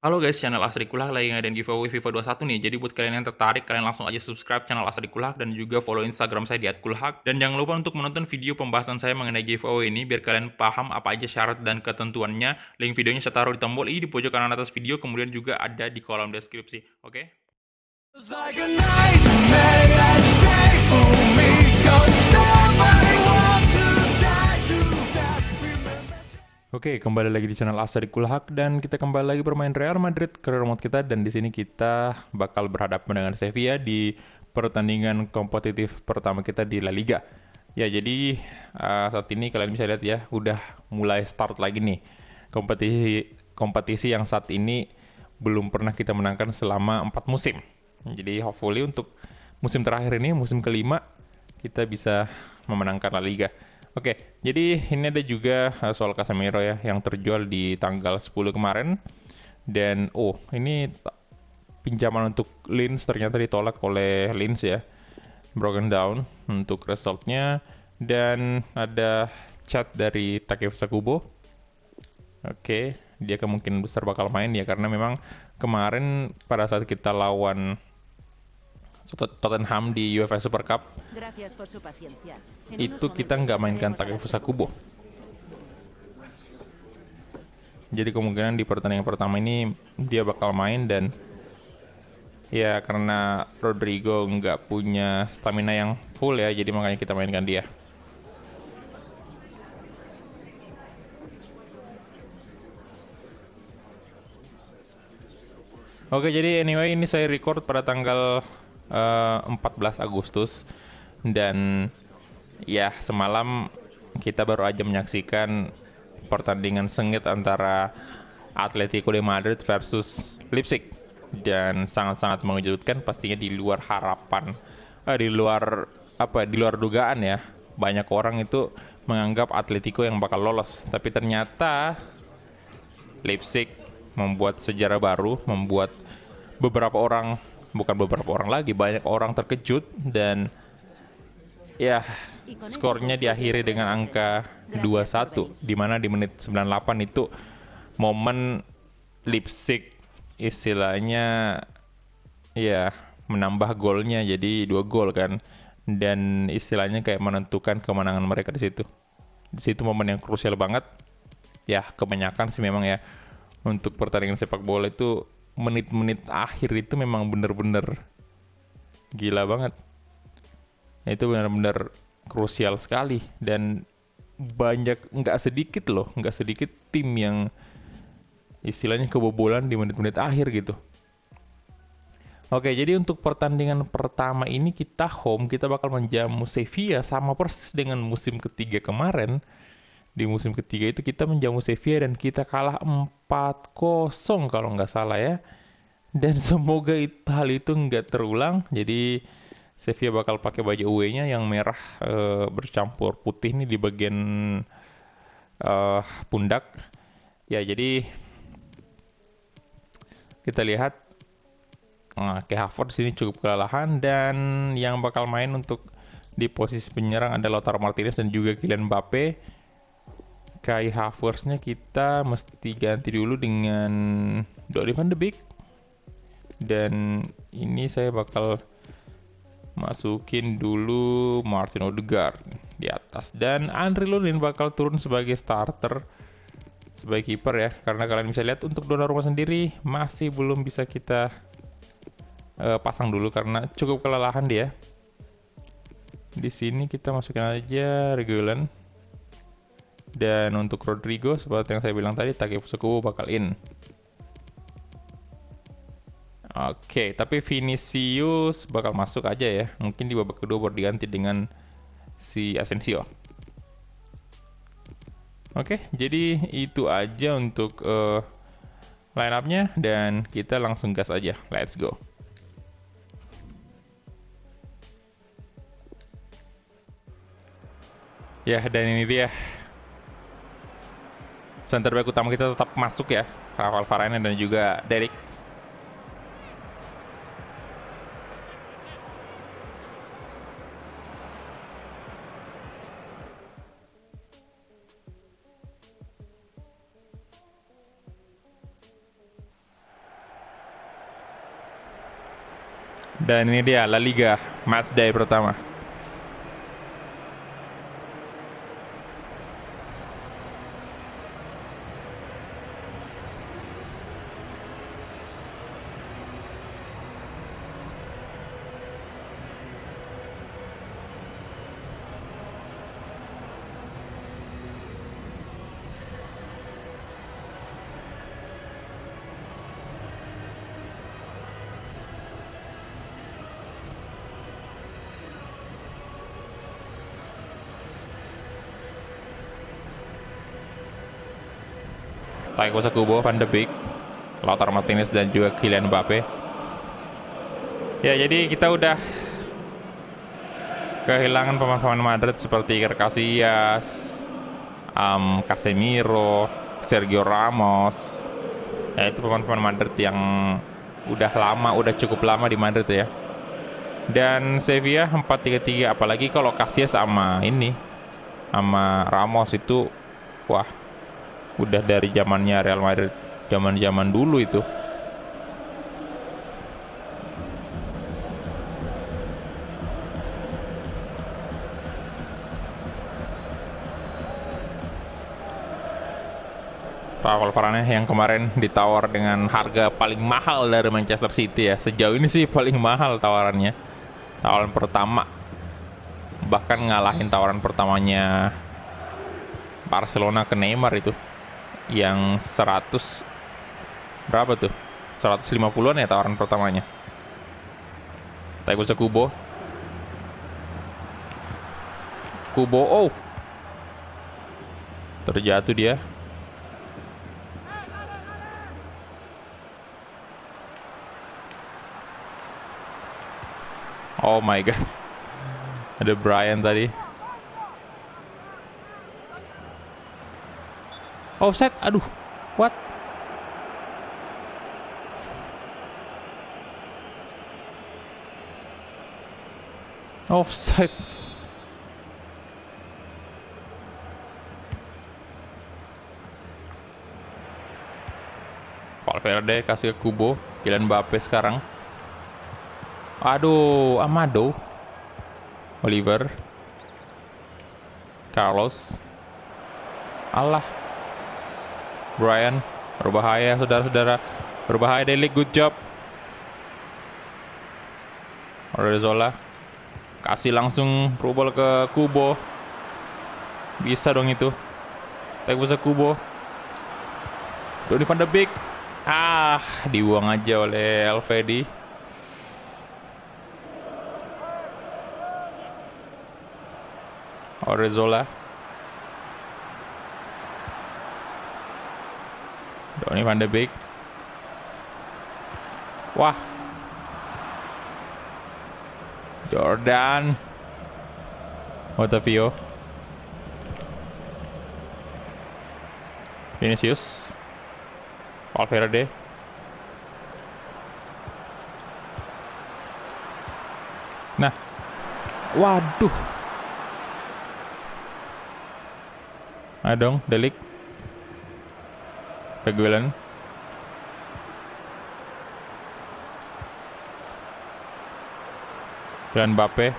Halo guys, channel Asri Kulak lagi ngadain giveaway FIFA 21 nih. Jadi buat kalian yang tertarik, kalian langsung aja subscribe channel Asri Kulak dan juga follow Instagram saya di @kulhak. Dan jangan lupa untuk menonton video pembahasan saya mengenai giveaway ini biar kalian paham apa aja syarat dan ketentuannya. Link videonya saya taruh di tombol i di pojok kanan atas video, kemudian juga ada di kolom deskripsi. Oke? It's like a nightmare that's painful me. Don't stop, I want to die too fast. Remember. Oke, kembali lagi di channel Asri Kulhak dan kita kembali lagi bermain Real Madrid ke remote kita, dan di sini kita bakal berhadapan dengan Sevilla di pertandingan kompetitif pertama kita di La Liga. Ya, jadi saat ini kalian bisa lihat ya, udah mulai start lagi nih kompetisi kompetisi yang saat ini belum pernah kita menangkan selama 4 musim. Jadi hopefully untuk musim terakhir ini, musim kelima, kita bisa memenangkan La Liga. Oke, jadi ini ada juga soal Casemiro ya yang terjual di tanggal 10 kemarin. Dan ini pinjaman untuk Linz ternyata ditolak oleh Linz ya. Broken down untuk resultnya. Dan ada chat dari Takefusa Kubo. Oke, dia kemungkinan besar bakal main ya karena memang kemarin pada saat kita lawan Tottenham di UEFA Super Cup Gracias por su paciencia. En itu unos kita momentos nggak mainkan pasaremos a las Takefusa Kubo. Jadi kemungkinan di pertandingan pertama ini dia bakal main, dan ya karena Rodrigo nggak punya stamina yang full ya, jadi makanya kita mainkan dia. Oke, jadi anyway ini saya record pada tanggal 14 Agustus, dan ya semalam kita baru aja menyaksikan pertandingan sengit antara Atletico de Madrid versus Leipzig, dan sangat-sangat mengejutkan pastinya, di luar harapan, di luar dugaan ya. Banyak orang itu menganggap Atletico yang bakal lolos, tapi ternyata Leipzig membuat sejarah baru, membuat beberapa orang lagi, banyak orang terkejut, dan ya skornya diakhiri dengan angka 2-1, di mana di menit 98 itu momen Leipzig istilahnya ya menambah golnya jadi 2 gol kan, dan istilahnya kayak menentukan kemenangan mereka di situ. Di situ momen yang krusial banget. Ya kebanyakan sih memang ya untuk pertandingan sepak bola itu menit-menit akhir itu memang bener-bener gila banget. Itu benar-benar krusial sekali, dan nggak sedikit tim yang istilahnya kebobolan di menit-menit akhir gitu. Oke, jadi untuk pertandingan pertama ini kita home, kita bakal menjamu Sevilla, sama persis dengan musim ketiga kemarin. Di musim ketiga itu kita menjamu Sevilla dan kita kalah 4-0 kalau nggak salah ya. Dan semoga hal itu nggak terulang. Jadi Sevilla bakal pakai baju away-nya yang merah bercampur putih nih di bagian pundak. Ya, jadi kita lihat Kai Havertz sini cukup kelelahan, dan yang bakal main untuk di posisi penyerang ada Lautaro Martinez dan juga Kylian Mbappe. Kai Havertz-nya kita mesti ganti dulu dengan Donny van de Beek, dan ini saya bakal masukin dulu Martin Odegaard di atas, dan Andre Lunin bakal turun sebagai starter, sebagai kiper ya, karena kalian bisa lihat untuk Donnarumma sendiri masih belum bisa kita pasang dulu karena cukup kelelahan dia. Di sini kita masukin aja Reguilon, dan untuk Rodrigo seperti yang saya bilang tadi, Takefusa Kubo bakal in. Oke, tapi Vinicius bakal masuk aja ya. Mungkin di babak kedua baru diganti dengan si Asensio. Oke, jadi itu aja untuk line up-nya, dan kita langsung gas aja. Let's go. Ya, dan ini dia. Center back utama kita tetap masuk ya. Rafael Varane dan juga Derek. Dan ini dia La Liga matchday pertama. Thiago Kubo, Van de Beek, Lautaro Martinez dan juga Kylian Mbappe. Ya, jadi kita udah kehilangan pemain-pemain Madrid seperti Iker Casillas, Casemiro, Sergio Ramos. Ya, itu pemain-pemain Madrid yang udah cukup lama di Madrid ya. Dan Sevilla 4-3-3, apalagi kalau Casillas sama Ramos itu, wah, udah dari zamannya Real Madrid, zaman dulu itu. Rafael Varane yang kemarin ditawar dengan harga paling mahal dari Manchester City ya. Sejauh ini sih paling mahal tawarannya. Tawaran pertama, bahkan ngalahin tawaran pertamanya Barcelona ke Neymar itu, yang 100 berapa tuh, 150-an ya tawaran pertamanya. Thiago Kubo, oh, terjatuh dia. Oh my god, ada Brian tadi. Offside, aduh, what? Offside. Valverde kasih ke Kubo, Kylian Mbappe sekarang. Aduh, Amado, Oliver, Carlos, Allah. Brian, berbahaya saudara-saudara, berbahaya. Delik, good job. Odriozola kasih langsung rubol ke Kubo, bisa dong itu. Thiago Kubo, Donny van de Beek, dibuang aja oleh Elvedi. Odriozola, Donny van de Beek. Wah, Jordan, Otavio, Vinicius, Valverde. Nah, waduh, dong, Delik, Reguilon, dan Mbappe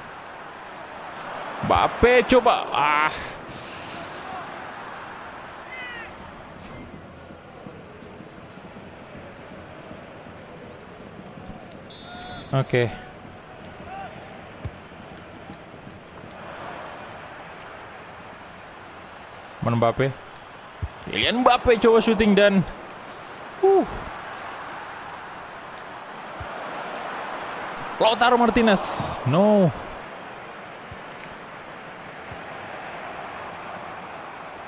coba, oke. Mbappe, Kylian Mbappe coba syuting dan Lautaro Martinez, no.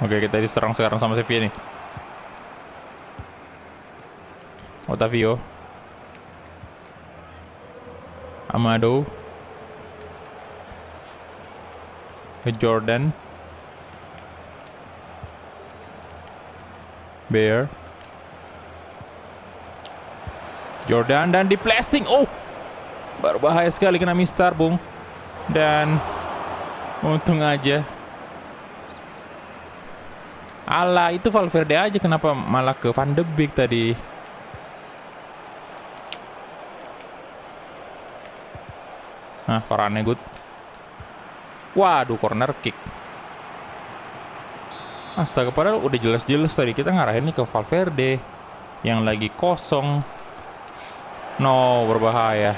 Oke, kita diserang sekarang sama Sevilla nih. Otavio, Amado, Jordan, Bear, Jordan, dan di flashing. Oh, berbahaya sekali, kena mistar, Bung. Dan untung aja. Alah, itu Valverde aja, kenapa malah ke Van de Beek tadi? Nah, Varane good. Waduh, corner kick. Astaga, padahal udah jelas-jelas tadi kita ngarahinnya ke Valverde yang lagi kosong. No, berbahaya.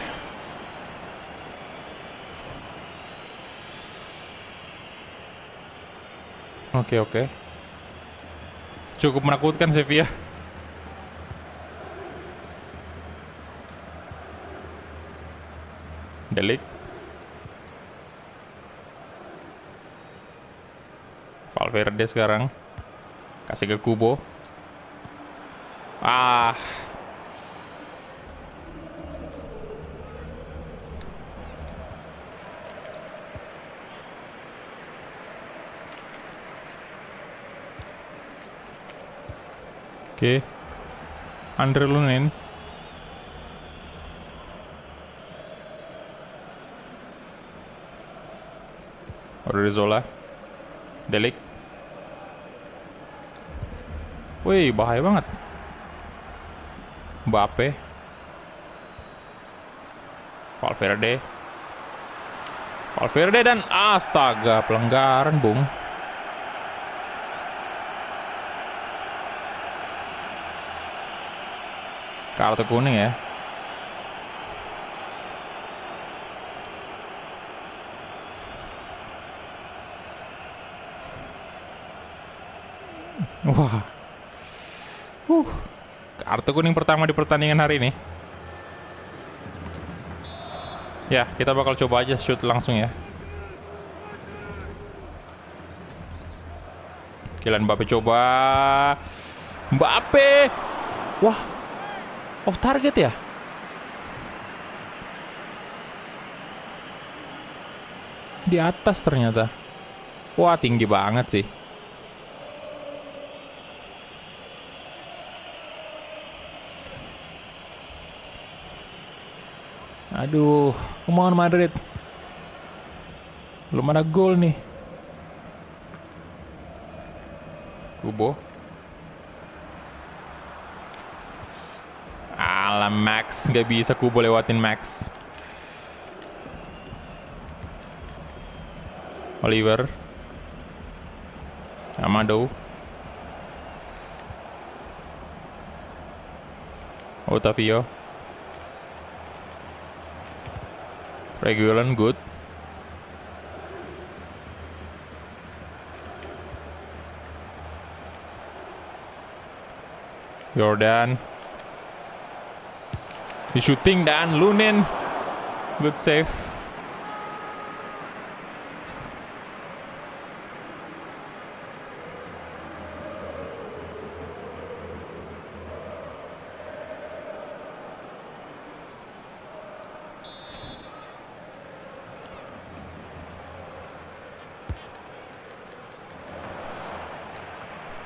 Oke. Cukup menakutkan Sevilla. Delik. Valverde sekarang. Kasih ke Kubo. Ah. Oke. Andre Lunin. Odriozola. Delik. Wih, bahaya banget. Mbappe. Valverde dan astaga, pelanggaran, Bung. Kartu kuning ya. Wah. Kartu kuning pertama di pertandingan hari ini. Ya, kita bakal coba aja shoot langsung ya. Kylian Mbappe coba. Mbappe. Wah. Off target ya? Di atas ternyata. Wah, tinggi banget sih. Aduh, come on Madrid. Belum ada gol nih. Kubo. Alah, Max. Nggak bisa Kubo lewatin Max. Oliver. Amado. Otavio. Reguilon good. Jordan. Di shooting dan Lunin. Good save.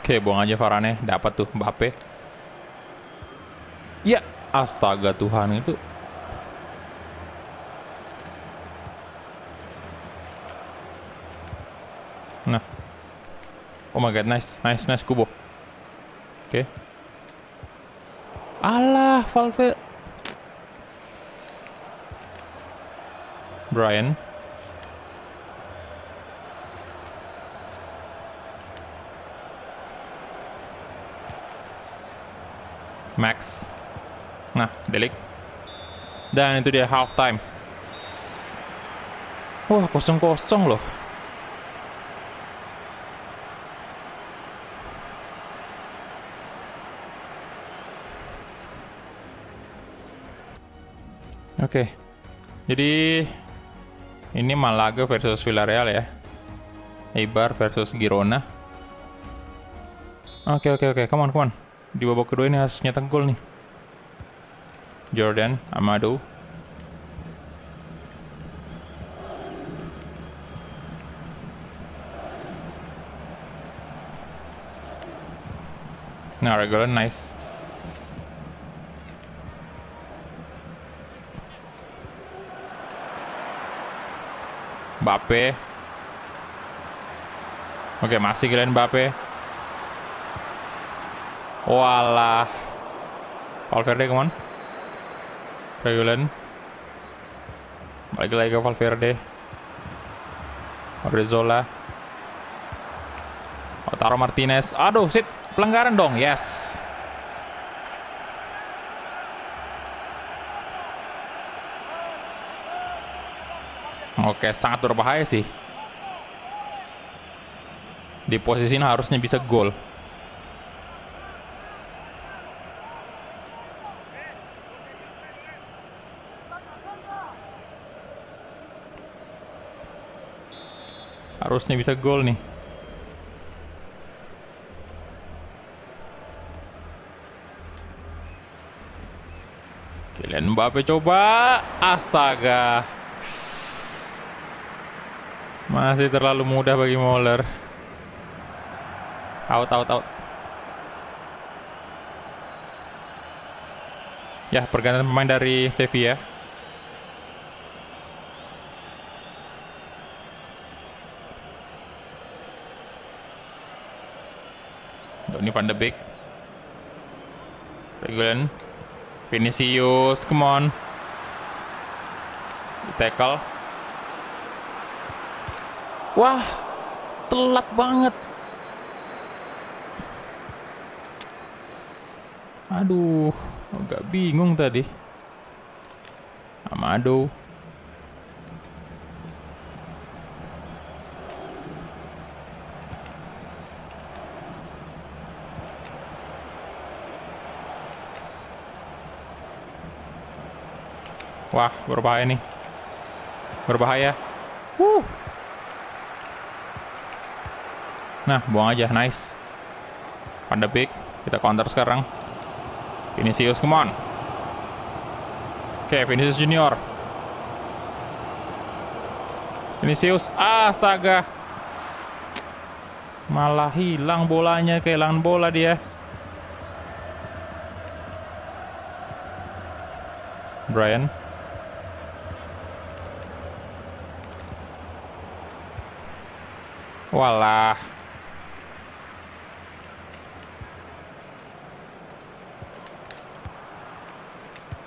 Oke, buang aja Varane. Dapat tuh Mbappe. Ya, astaga Tuhan itu. Nah. Oh my god, nice Kubo. Oke. Alah, Valverde. Brian. Max. Nah, Delik. Dan itu dia half time. Wah, 0-0 loh. Oke. Jadi ini Malaga versus Villarreal ya. Eibar versus Girona. Oke. Come on. Di babak kedua ini harus nyetak gol nih. Jordan, Amado. Nah, regular nice. Mbappe. Oke, masih Kylian Mbappe. Walah. Valverde, come on. Reguilon. Lagi-lagi ke Valverde. Odriozola. Lautaro Martinez. Aduh, sit. Pelanggaran dong. Yes. Oke, sangat berbahaya sih. Di posisi ini harusnya bisa gol. Harusnya bisa gol nih. Kylian Mbappe coba. Astaga. Masih terlalu mudah bagi Muller. Out. Ya, pergantian pemain dari Sevilla. Donny van de Beek. Reguilon. Vinicius, come on. Tackle. Wah, telat banget. Aduh, agak bingung tadi. Amado. Wah, berbahaya nih. Berbahaya. Nah, buang aja. Nice. Van de Beek. Kita counter sekarang. Vinicius, come on. Oke, Vinicius Junior. Vinicius. Astaga. Malah hilang bolanya. Kehilangan bola dia. Brian. Walah.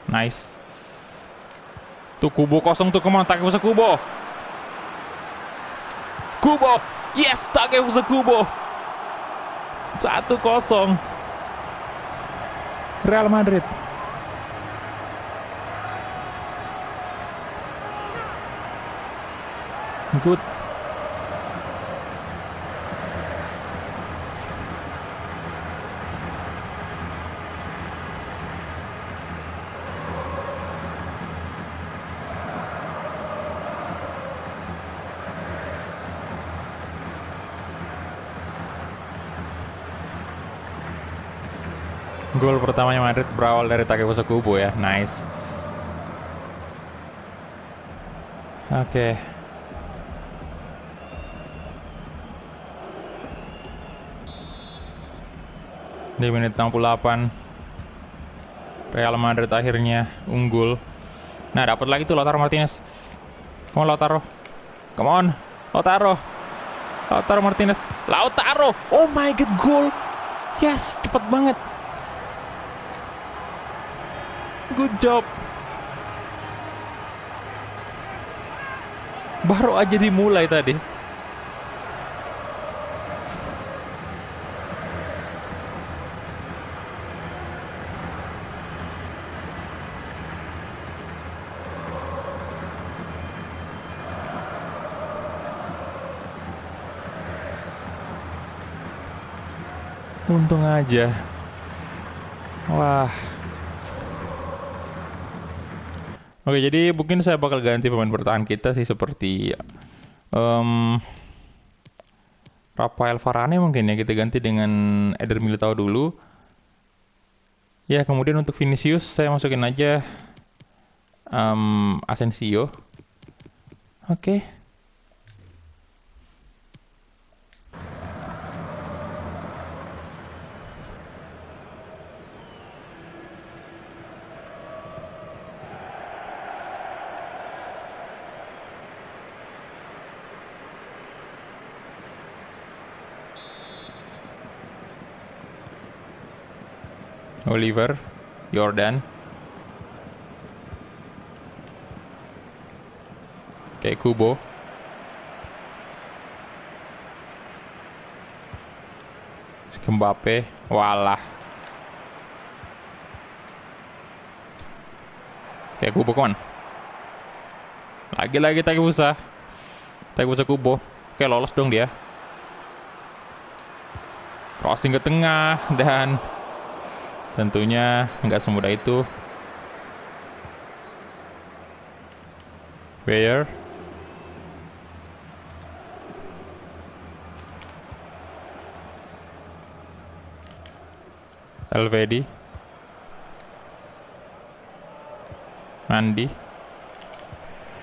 Nice. Tuh Kubo kosong tuh, come on, Takefusa Kubo. Kubo. Yes, Takefusa Kubo. 1-0. Real Madrid. Good. Gol pertamanya Madrid berawal dari Takefusa Kubo ya. Nice. Oke. Di menit 68 Real Madrid akhirnya unggul. Nah, dapat lagi tuh Lautaro Martinez. Come on Lautaro. Come on Lautaro. Lautaro Martinez. Lautaro. Oh my god, gol. Yes, cepat banget. Good job. Baru aja dimulai tadi. Untung aja. Wah. Oke, jadi mungkin saya bakal ganti pemain bertahan kita sih, seperti Rafael Varane mungkin ya, kita ganti dengan Eder Militao dulu. Ya, kemudian untuk Vinicius saya masukin aja Asensio. Oke. Oliver, Jordan. Kayak Kubo. Mbappe, walah. Kayak Kubo kawan. Lagi-lagi Takefusa. Takefusa Kubo. Oke, lolos dong dia. Crossing ke tengah dan tentunya nggak semudah itu. Bayer. Elvedi. Mandi.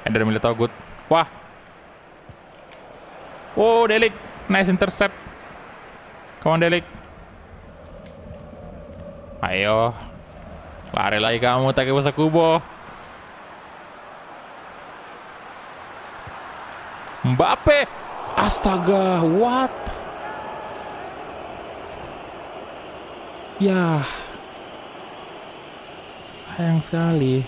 Eder Militao good. Wah. Oh, Delik. Nice intercept. Come on, Delik. Ayo. Lari lagi kamu, Takefusa Kubo. Mbappe. Astaga, what? Ya. Sayang sekali.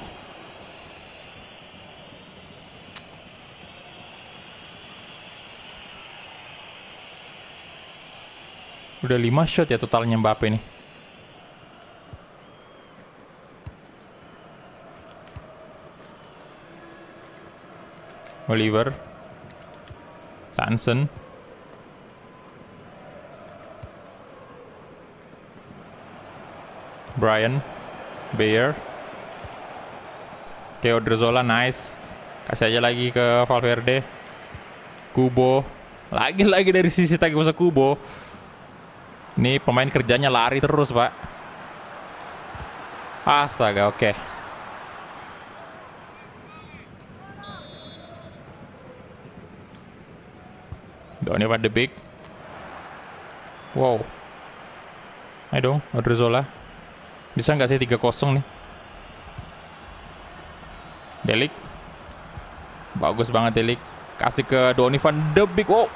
Udah 5 shot ya totalnya Mbappe nih. Oliver. Sanson. Brian. Bayer. Theo Drzola, nice. Kasih aja lagi ke Valverde. Kubo. Lagi-lagi dari sisi Takefusa Kubo. Ini pemain kerjanya lari terus, Pak. Astaga, oke. Donny van de Beek. Wow. Ayo dong, Odriozola. Bisa nggak sih 3-0 nih? Delik. Bagus banget Delik. Kasih ke Donny van de Beek. Wow.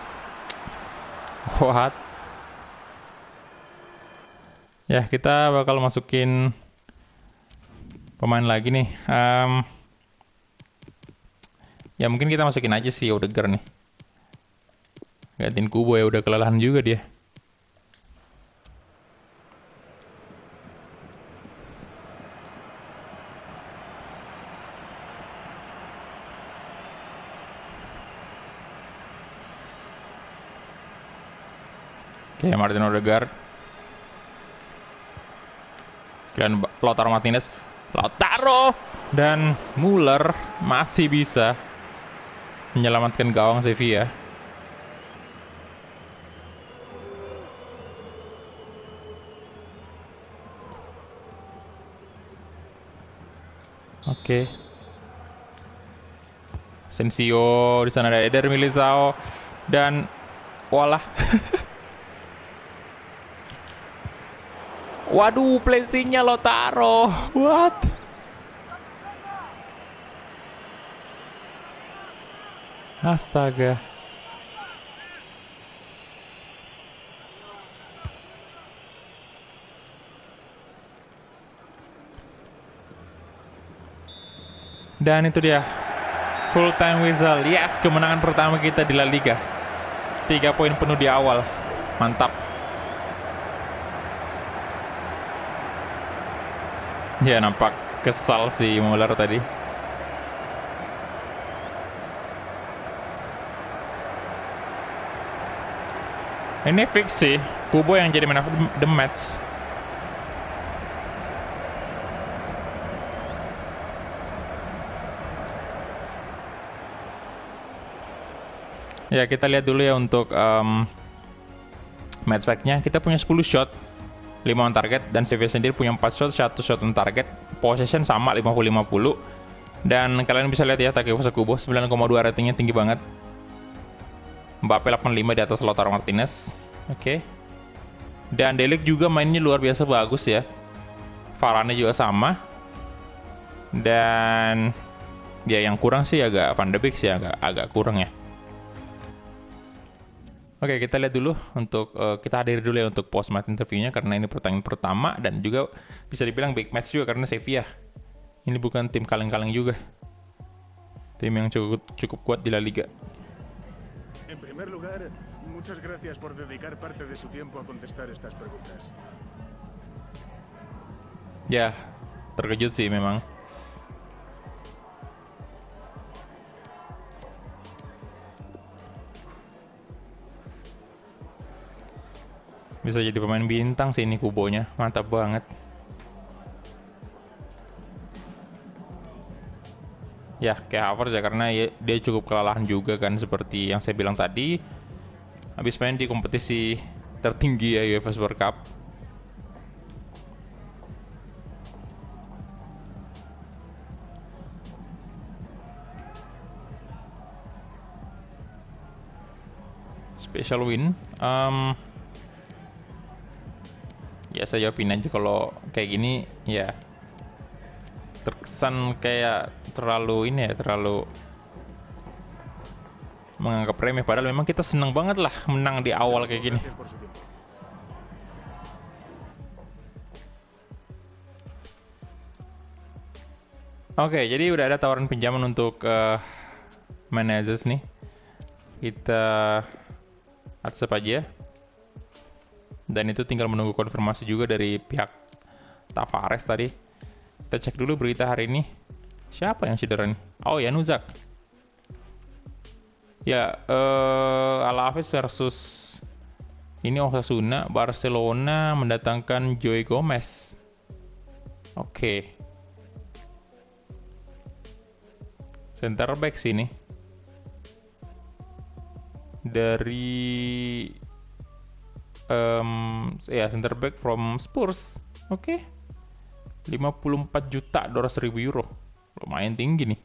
What? Ya, kita bakal masukin pemain lagi nih. Ya mungkin kita masukin aja sih Odegaard nih. Gantiin Kubo ya, udah kelelahan juga dia. Oke, Martin Odegaard. Dan Lautaro Martinez. Lautaro! Dan Muller masih bisa menyelamatkan gawang Sevilla. Oke. Asensio, di sana ada Eder Militao dan walah. Waduh, placing-nya Lautaro. What? Astaga. Dan itu dia full time whistle. Yes, kemenangan pertama kita di La Liga. 3 poin penuh di awal. Mantap. Ya, nampak kesal si Muller tadi. Ini fix sih, Kubo yang jadi man of the match. Ya, kita lihat dulu ya untuk match fact-nya. Kita punya 10 shot, 5 on target, dan Sevilla sendiri punya 4 shot, 1 shot on target. Possession sama 50-50. Dan kalian bisa lihat ya, Takefusa Kubo 9,2 ratingnya, tinggi banget. Mbappe 85 di atas Lautaro Martinez. Oke. Dan Delik juga mainnya luar biasa bagus ya. Varane juga sama. Dan ya yang kurang sih agak Van de Beek sih agak kurang ya. Oke, kita lihat dulu untuk kita hadir dulu ya untuk post match interviewnya karena ini pertandingan pertama dan juga bisa dibilang big match juga karena Sevilla. Ini bukan tim kaleng-kaleng juga. tim yang cukup kuat di La Liga. En primer lugar, muchas gracias por dedicar parte de su tiempo a contestar estas preguntas. Ya, terkejut sih memang. Bisa jadi pemain bintang sih ini Kubonya, mantap banget. Ya, kayak Havertz ya, karena dia cukup kelelahan juga kan, seperti yang saya bilang tadi. Habis main di kompetisi tertinggi ya, UEFA Super Cup. Special win. Ya saya jawabin aja kalau kayak gini ya. Terkesan kayak terlalu menganggap remeh, padahal memang kita seneng banget lah menang di awal kayak gini. Gracias por su tiempo. Oke, jadi udah ada tawaran pinjaman untuk managers nih. Kita accept aja. Dan itu tinggal menunggu konfirmasi juga dari pihak Tavares tadi. Kita cek dulu berita hari ini. Siapa yang cedera nih? Oh ya, Nuzak. Ya, Alaves versus ini Osasuna. Barcelona mendatangkan Joey Gomez. Oke. Center back sini. Dari center back from Spurs. Oke. 54.200.000 euro. Lumayan tinggi nih.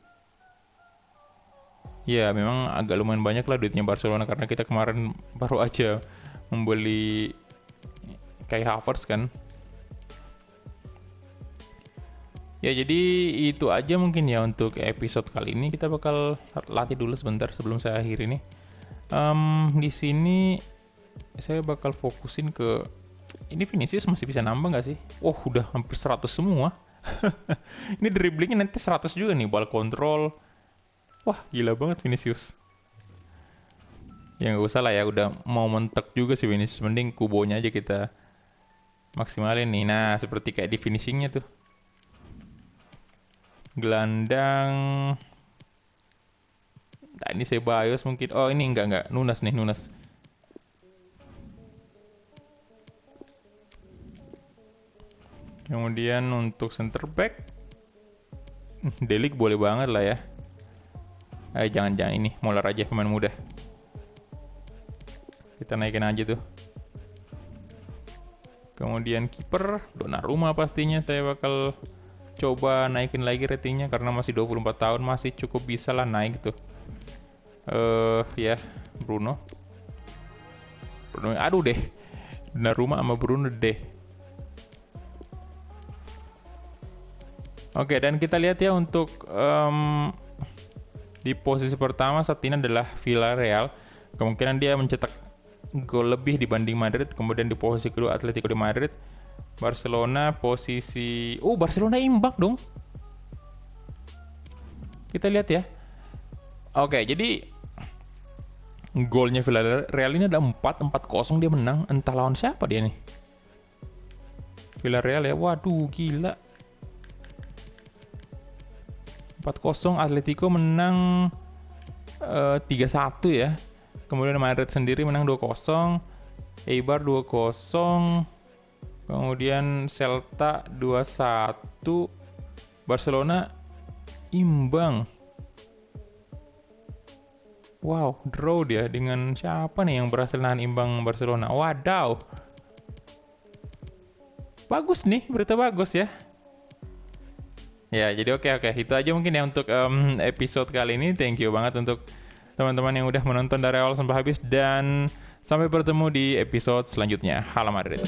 Ya, memang agak lumayan banyak lah duitnya Barcelona, karena kita kemarin baru aja membeli Kai Havertz kan. Ya, jadi itu aja mungkin ya untuk episode kali ini. Kita bakal latih dulu sebentar sebelum saya akhiri nih. Di sini saya bakal fokusin ke ini Vinicius masih bisa nambah nggak sih? Oh, udah hampir 100 semua. Ini dribblingnya nanti 100 juga nih, ball control. Wah, gila banget Vinicius. Ya nggak usah lah ya, udah mau mentek juga sih Vinicius. Mending Kubonya aja kita maksimalin nih. Nah, seperti kayak di finishingnya tuh. Gelandang. Nah, ini Ceballos mungkin. Oh, ini enggak. Nunes nih, Nunes. Kemudian untuk center back, De Ligt boleh banget lah ya. Jangan ini, Muller aja pemain muda. Kita naikin aja tuh. Kemudian kiper Donnarumma pastinya saya bakal coba naikin lagi ratingnya karena masih 24 tahun, masih cukup bisa lah naik tuh. Ya, Bruno. Aduh deh. Donnarumma sama Bruno deh. Oke, dan kita lihat ya untuk di posisi pertama saat ini adalah Villarreal. Kemungkinan dia mencetak gol lebih dibanding Madrid. Kemudian di posisi kedua Atletico de Madrid. Barcelona posisi... Barcelona imbang dong. Kita lihat ya. Oke, jadi golnya Villarreal ini ada 4-0 dia menang. Entah lawan siapa dia nih. Villarreal ya, waduh gila. 4-0, Atletico menang 3-1 ya. Kemudian Madrid sendiri menang 2-0, Eibar 2-0, kemudian Celta 2-1, Barcelona imbang. Wow, draw dia dengan siapa nih yang berhasil nahan imbang Barcelona? Wadaw. Bagus nih, berita bagus ya. Ya, jadi oke. Itu aja mungkin ya untuk episode kali ini. Thank you banget untuk teman-teman yang udah menonton dari awal sampai habis. Dan sampai bertemu di episode selanjutnya. Hala Madrid.